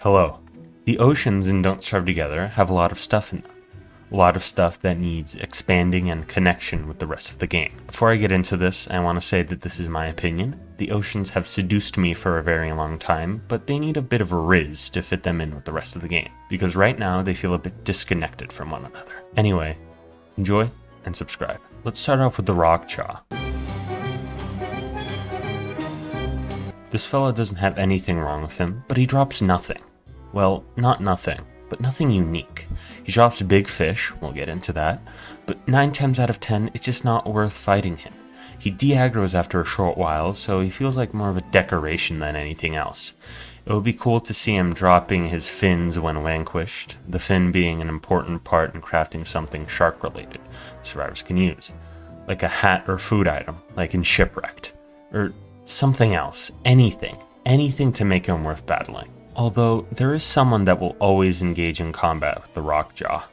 Hello. The oceans in Don't Starve Together have a lot of stuff in them. A lot of stuff that needs expanding and connection with the rest of the game. Before I get into this, I want to say that this is my opinion. The oceans have seduced me for a very long time, but they need a bit of a riz to fit them in with the rest of the game, because right now they feel a bit disconnected from one another. Anyway, enjoy and subscribe. Let's start off with the rock jaw. This fella doesn't have anything wrong with him, but he drops nothing. Well, not nothing, but nothing unique. He drops big fish, we'll get into that, but 9 times out of 10, it's just not worth fighting him. He de-aggroes after a short while, so he feels like more of a decoration than anything else. It would be cool to see him dropping his fins when vanquished, the fin being an important part in crafting something shark-related survivors can use, like a hat or food item, like in Shipwrecked, or something else, anything to make him worth battling. Although, there is someone that will always engage in combat with the Rockjaw.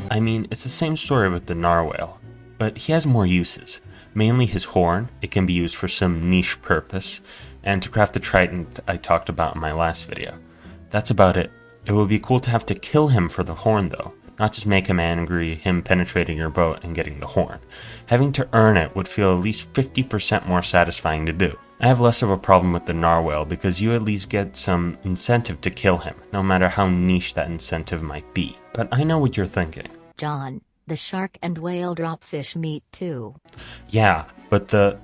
I mean, it's the same story with the Narwhal, but he has more uses. Mainly his horn, it can be used for some niche purpose, and to craft the trident I talked about in my last video. That's about it. It would be cool to have to kill him for the horn though, not just make him angry, him penetrating your boat and getting the horn. Having to earn it would feel at least 50% more satisfying to do. I have less of a problem with the Narwhal because you at least get some incentive to kill him, no matter how niche that incentive might be. But I know what you're thinking. John, the shark and whale drop fish meat too. Yeah, but the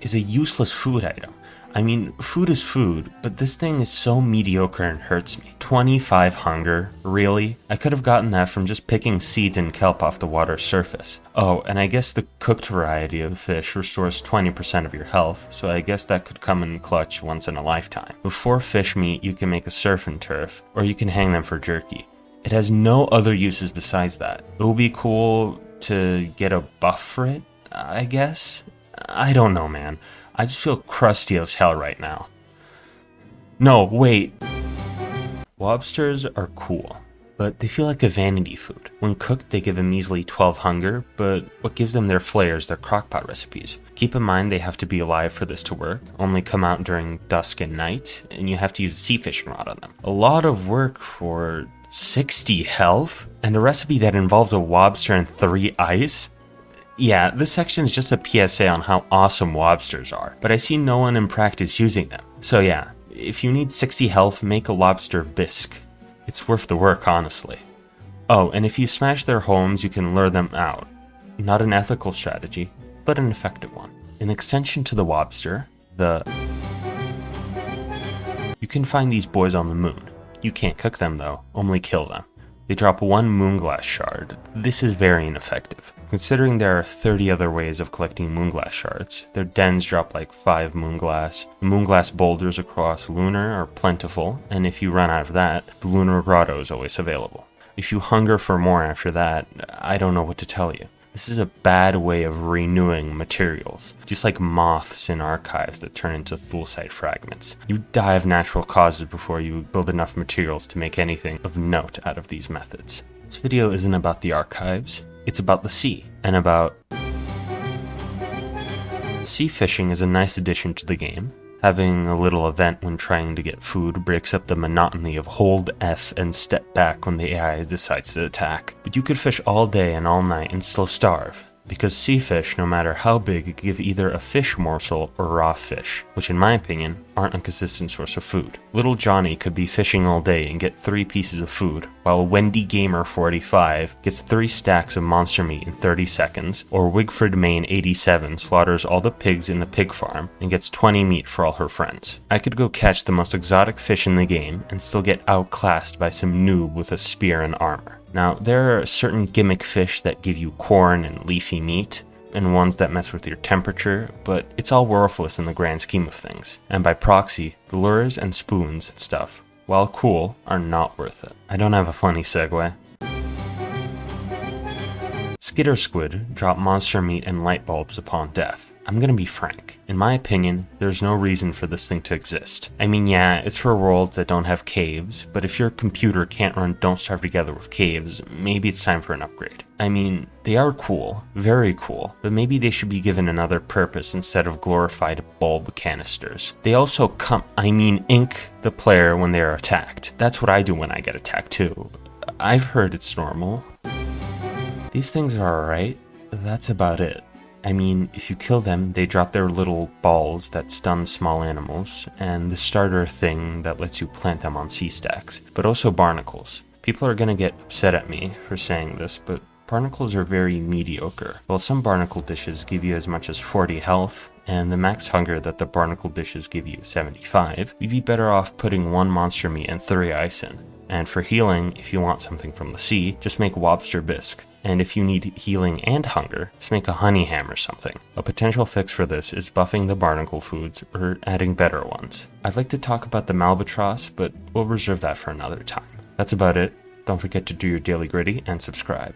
is a useless food item. I mean, food is food, but this thing is so mediocre and hurts me. 25 hunger? Really? I could have gotten that from just picking seeds and kelp off the water's surface. Oh, and I guess the cooked variety of fish restores 20% of your health, so I guess that could come in clutch once in a lifetime. With 4 fish meat, you can make a surf and turf, or you can hang them for jerky. It has no other uses besides that. It would be cool to get a buff for it, I guess? I don't know, man. I just feel crusty as hell right now. No, wait. Lobsters are cool, but they feel like a vanity food. When cooked, they give a measly 12 hunger, but what gives them their flair is their crockpot recipes. Keep in mind they have to be alive for this to work, only come out during dusk and night, and you have to use a sea fishing rod on them. A lot of work for 60 health? And a recipe that involves a lobster and 3 ice? Yeah, this section is just a PSA on how awesome lobsters are, but I see no one in practice using them. So yeah, if you need 60 health, make a lobster bisque. It's worth the work, honestly. Oh, and if you smash their homes, you can lure them out. Not an ethical strategy, but an effective one. In extension to the lobster, you can find these boys on the moon. You can't cook them though, only kill them. They drop 1 moonglass shard. This is very ineffective. Considering there are 30 other ways of collecting moonglass shards, their dens drop like 5 moonglass. The moonglass boulders across Lunar are plentiful, and if you run out of that, the Lunar Grotto is always available. If you hunger for more after that, I don't know what to tell you. This is a bad way of renewing materials, just like moths in archives that turn into thulsite fragments. You die of natural causes before you build enough materials to make anything of note out of these methods. This video isn't about the archives, it's about the sea, and about... Sea fishing is a nice addition to the game. Having a little event when trying to get food breaks up the monotony of hold F and step back when the AI decides to attack. But you could fish all day and all night and still starve, because sea fish, no matter how big, give either a fish morsel or raw fish, which in my opinion, aren't a consistent source of food. Little Johnny could be fishing all day and get 3 pieces of food, while Wendy Gamer 45 gets 3 stacks of monster meat in 30 seconds, or Wigford Main 87 slaughters all the pigs in the pig farm and gets 20 meat for all her friends. I could go catch the most exotic fish in the game and still get outclassed by some noob with a spear and armor. Now, there are certain gimmick fish that give you corn and leafy meat, and ones that mess with your temperature, but it's all worthless in the grand scheme of things. And by proxy, the lures and spoons and stuff, while cool, are not worth it. I don't have a funny segue. Skitter squid drop monster meat and light bulbs upon death. I'm gonna be frank. In my opinion, there's no reason for this thing to exist. I mean, yeah, it's for worlds that don't have caves, but if your computer can't run Don't Starve Together with caves, maybe it's time for an upgrade. I mean, they are cool, very cool, but maybe they should be given another purpose instead of glorified bulb canisters. They also ink the player when they are attacked. That's what I do when I get attacked too. I've heard it's normal. These things are alright, that's about it. I mean, if you kill them, they drop their little balls that stun small animals, and the starter thing that lets you plant them on sea stacks, but also barnacles. People are gonna get upset at me for saying this, but barnacles are very mediocre. While some barnacle dishes give you as much as 40 health, and the max hunger that the barnacle dishes give you is 75, you'd be better off putting 1 monster meat and 3 ice in. And for healing, if you want something from the sea, just make lobster bisque. And if you need healing and hunger, just make a honey ham or something. A potential fix for this is buffing the barnacle foods or adding better ones. I'd like to talk about the malbatross, but we'll reserve that for another time. That's about it. Don't forget to do your daily gritty and subscribe.